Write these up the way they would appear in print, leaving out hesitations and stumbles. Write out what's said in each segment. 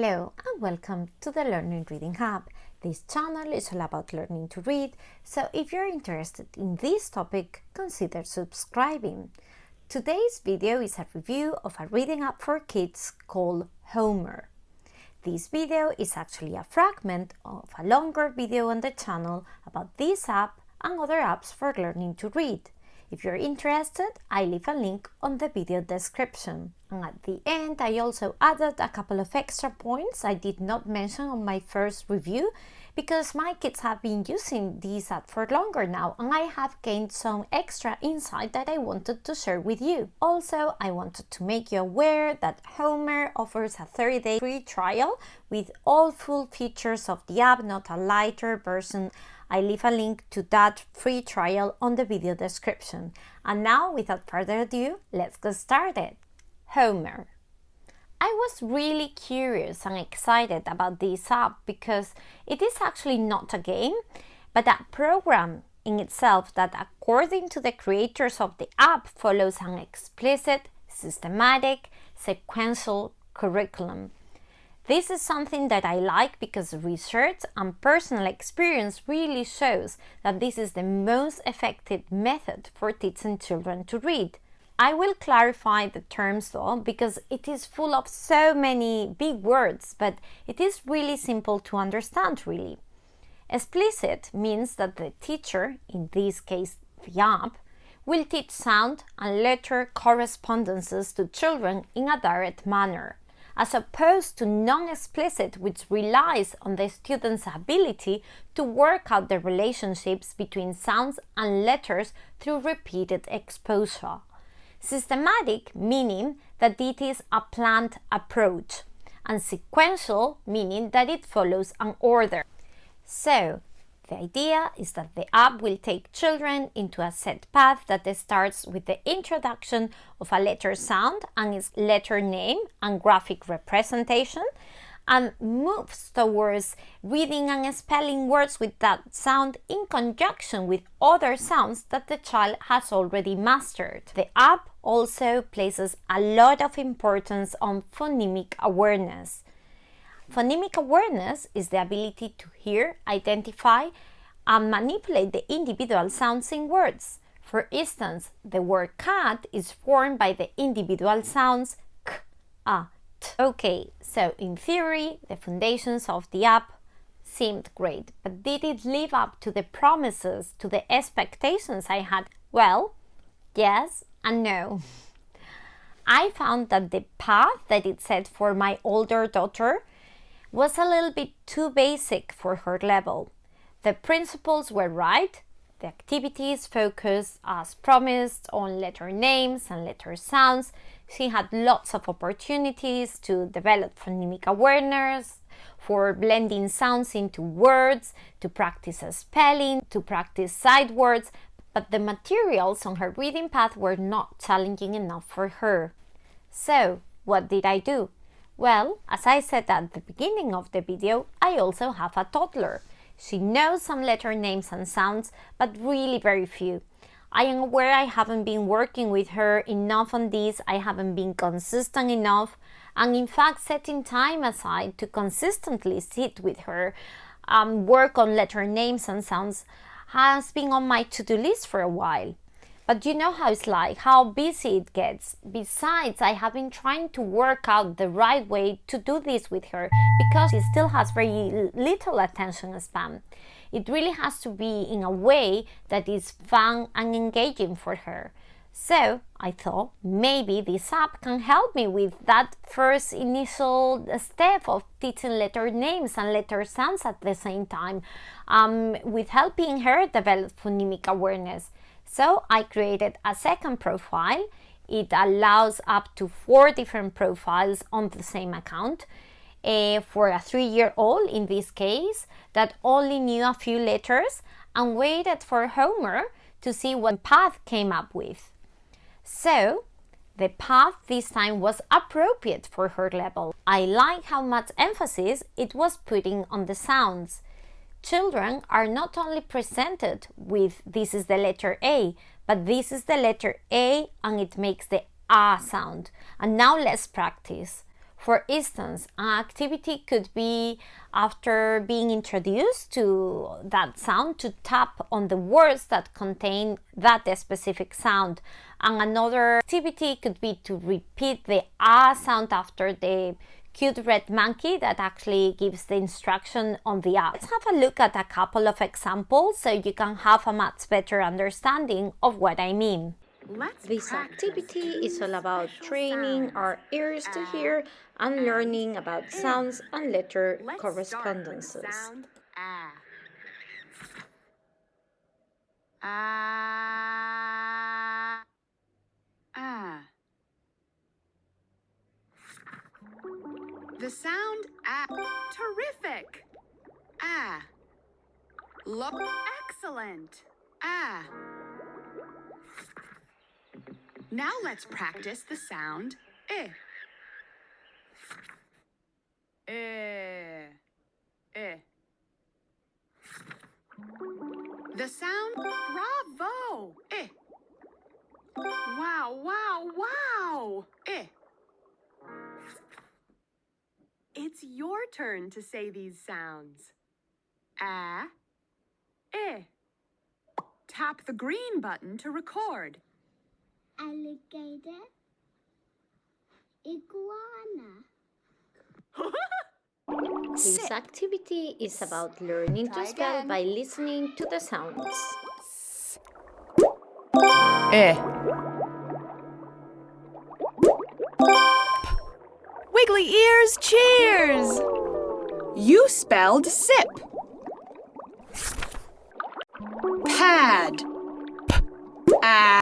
Hello and welcome to the Learning Reading Hub. This channel is all about learning to read, so if you're interested in this topic, consider subscribing. Today's video is a review of a reading app for kids called Homer. This video is actually a fragment of a longer video on the channel about this app and other apps for learning to read. If you're interested, I leave a link on the video description. And at the end, I also added a couple of extra points I did not mention on my first review because my kids have been using this app for longer now and I have gained some extra insight that I wanted to share with you. Also, I wanted to make you aware that Homer offers a 30-day free trial with all full features of the app, not a lighter version. I leave a link to that free trial on the video description. And now, without further ado, let's get started. Homer. I was really curious and excited about this app because it is actually not a game, but a program in itself that, according to the creators of the app, follows an explicit, systematic, sequential curriculum. This is something that I like because research and personal experience really shows that this is the most effective method for teaching children to read. I will clarify the terms though because it is full of so many big words, but it is really simple to understand really. Explicit means that the teacher, in this case the app, will teach sound and letter correspondences to children in a direct manner, as opposed to non-explicit, which relies on the student's ability to work out the relationships between sounds and letters through repeated exposure. Systematic meaning that it is a planned approach, and sequential meaning that it follows an order. So, the idea is that the app will take children into a set path that starts with the introduction of a letter sound and its letter name and graphic representation, and moves towards reading and spelling words with that sound in conjunction with other sounds that the child has already mastered. The app also places a lot of importance on phonemic awareness. Phonemic awareness is the ability to hear, identify, and manipulate the individual sounds in words. For instance, the word cat is formed by the individual sounds k, a, t. Okay, so in theory, the foundations of the app seemed great, but did it live up to the promises, to the expectations I had? Well, yes and no. I found that the path that it set for my older daughter was a little bit too basic for her level. The principles were right, the activities focused as promised on letter names and letter sounds. She had lots of opportunities to develop phonemic awareness, for blending sounds into words, to practice spelling, to practice sight words, but the materials on her reading path were not challenging enough for her. So, what did I do? Well, as I said at the beginning of the video, I also have a toddler. She knows some letter names and sounds, but really very few. I am aware I haven't been working with her enough on this, I haven't been consistent enough, and in fact setting time aside to consistently sit with her, work on letter names and sounds has been on my to-do list for a while. But you know how it's like, how busy it gets. Besides, I have been trying to work out the right way to do this with her because she still has very little attention span. It really has to be in a way that is fun and engaging for her. So I thought maybe this app can help me with that first initial step of teaching letter names and letter sounds at the same time, with helping her develop phonemic awareness. So I created a second profile. It allows up to 4 different profiles on the same account. For a 3-year-old in this case, that only knew a few letters and waited for Homer to see what path came up with. So the path this time was appropriate for her level. I like how much emphasis it was putting on the sounds. Children are not only presented with this is the letter A, but this is the letter A and it makes the A sound. And now let's practice. For instance, an activity could be, after being introduced to that sound, to tap on the words that contain that specific sound. And another activity could be to repeat the ah sound after the cute red monkey that actually gives the instruction on the app. Let's have a look at a couple of examples so you can have a much better understanding of what I mean. This activity is all about training our ears to hear and learning about sounds and letter correspondences. The sound ah. Terrific. Ah. Look. Excellent. Ah. Now let's practice the sound eh. The sound bravo. Eh. Wow, wow, wow. Eh. It's your turn to say these sounds. Ah, eh. Tap the green button to record. Alligator, iguana. This activity is about learning to spell by listening to the sounds. Eh. Wiggly ears, cheers! You spelled sip. Pad. Ah.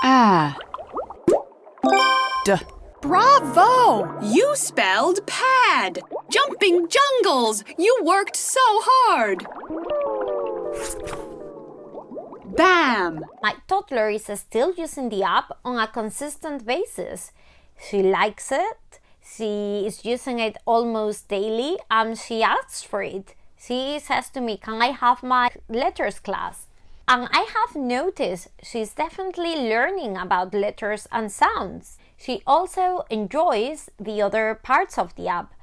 Ah. D. Bravo! You spelled pad. Jumping jungles. You worked so hard. Bam! My toddler is still using the app on a consistent basis. She likes it, she is using it almost daily, and she asks for it. She says to me, "Can I have my letters class?" And I have noticed she's definitely learning about letters and sounds. She also enjoys the other parts of the app.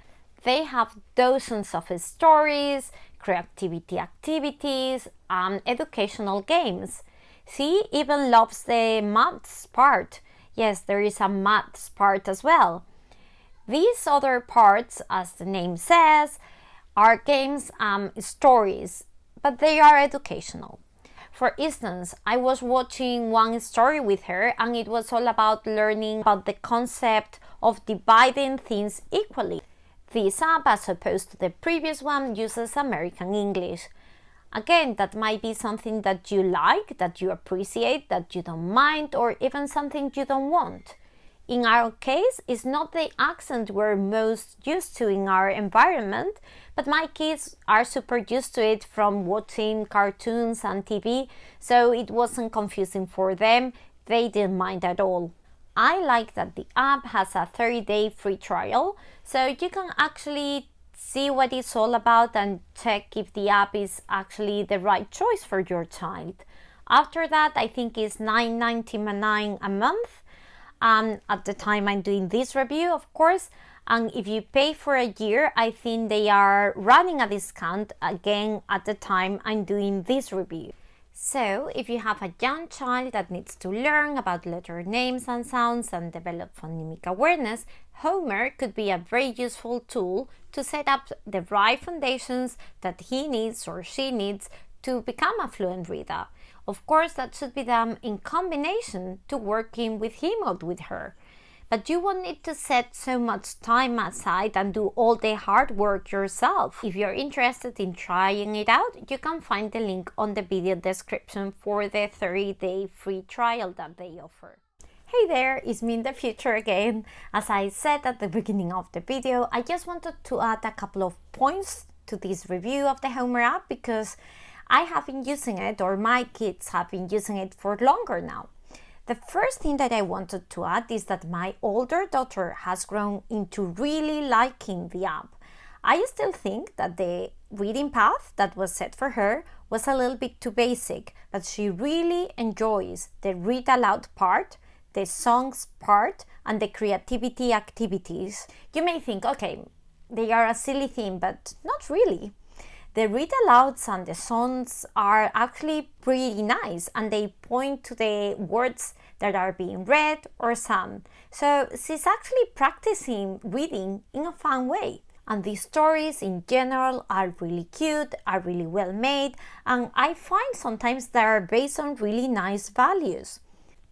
They have dozens of stories, creativity activities, and educational games. She even loves the maths part. Yes, there is a maths part as well. These other parts, as the name says, are games and stories, but they are educational. For instance, I was watching one story with her and it was all about learning about the concept of dividing things equally. This app, as opposed to the previous one, uses American English. Again, that might be something that you like, that you appreciate, that you don't mind, or even something you don't want. In our case, it's not the accent we're most used to in our environment, but my kids are super used to it from watching cartoons and TV, so it wasn't confusing for them. They didn't mind at all. I like that the app has a 30-day free trial, so you can actually see what it's all about and check if the app is actually the right choice for your child. After that, I think it's $9.99 a month. At the time I'm doing this review, of course, and if you pay for a year, I think they are running a discount again at the time I'm doing this review. So, if you have a young child that needs to learn about letter names and sounds and develop phonemic awareness, Homer could be a very useful tool to set up the right foundations that he needs or she needs to become a fluent reader. Of course, that should be done in combination to working with him or with her. But you won't need to set so much time aside and do all the hard work yourself. If you're interested in trying it out, you can find the link on the video description for the 30-day free trial that they offer. Hey there, it's me in the future again. As I said at the beginning of the video, I just wanted to add a couple of points to this review of the Homer app because I have been using it, or my kids have been using it for longer now. The first thing that I wanted to add is that my older daughter has grown into really liking the app. I still think that the reading path that was set for her was a little bit too basic, but she really enjoys the read aloud part, the songs part and the creativity activities. You may think, okay, they are a silly thing, but not really. The read alouds and the songs are actually pretty nice, and they point to the words that are being read or sung. So she's actually practicing reading in a fun way. And these stories in general are really cute, are really well made, and I find sometimes they are based on really nice values.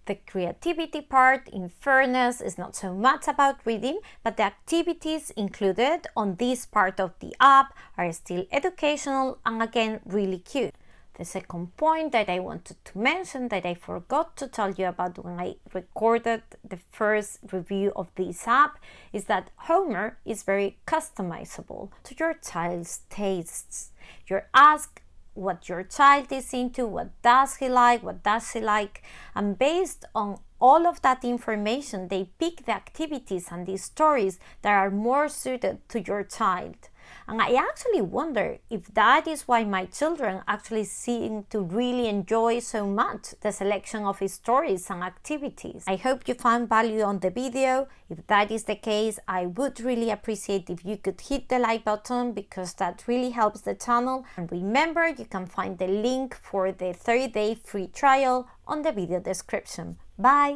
The creativity part, in fairness, is not so much about reading, but the activities included on this part of the app are still educational and again really cute. The second point that I wanted to mention that I forgot to tell you about when I recorded the first review of this app is that Homer is very customizable to your child's tastes. You're asked what your child is into, what does he like, what does she like, and based on all of that information, they pick the activities and the stories that are more suited to your child. And I actually wonder if that is why my children actually seem to really enjoy so much the selection of stories and activities. I hope you found value on the video. If that is the case, I would really appreciate if you could hit the like button because that really helps the channel. And remember, you can find the link for the 30-day free trial on the video description. Bye!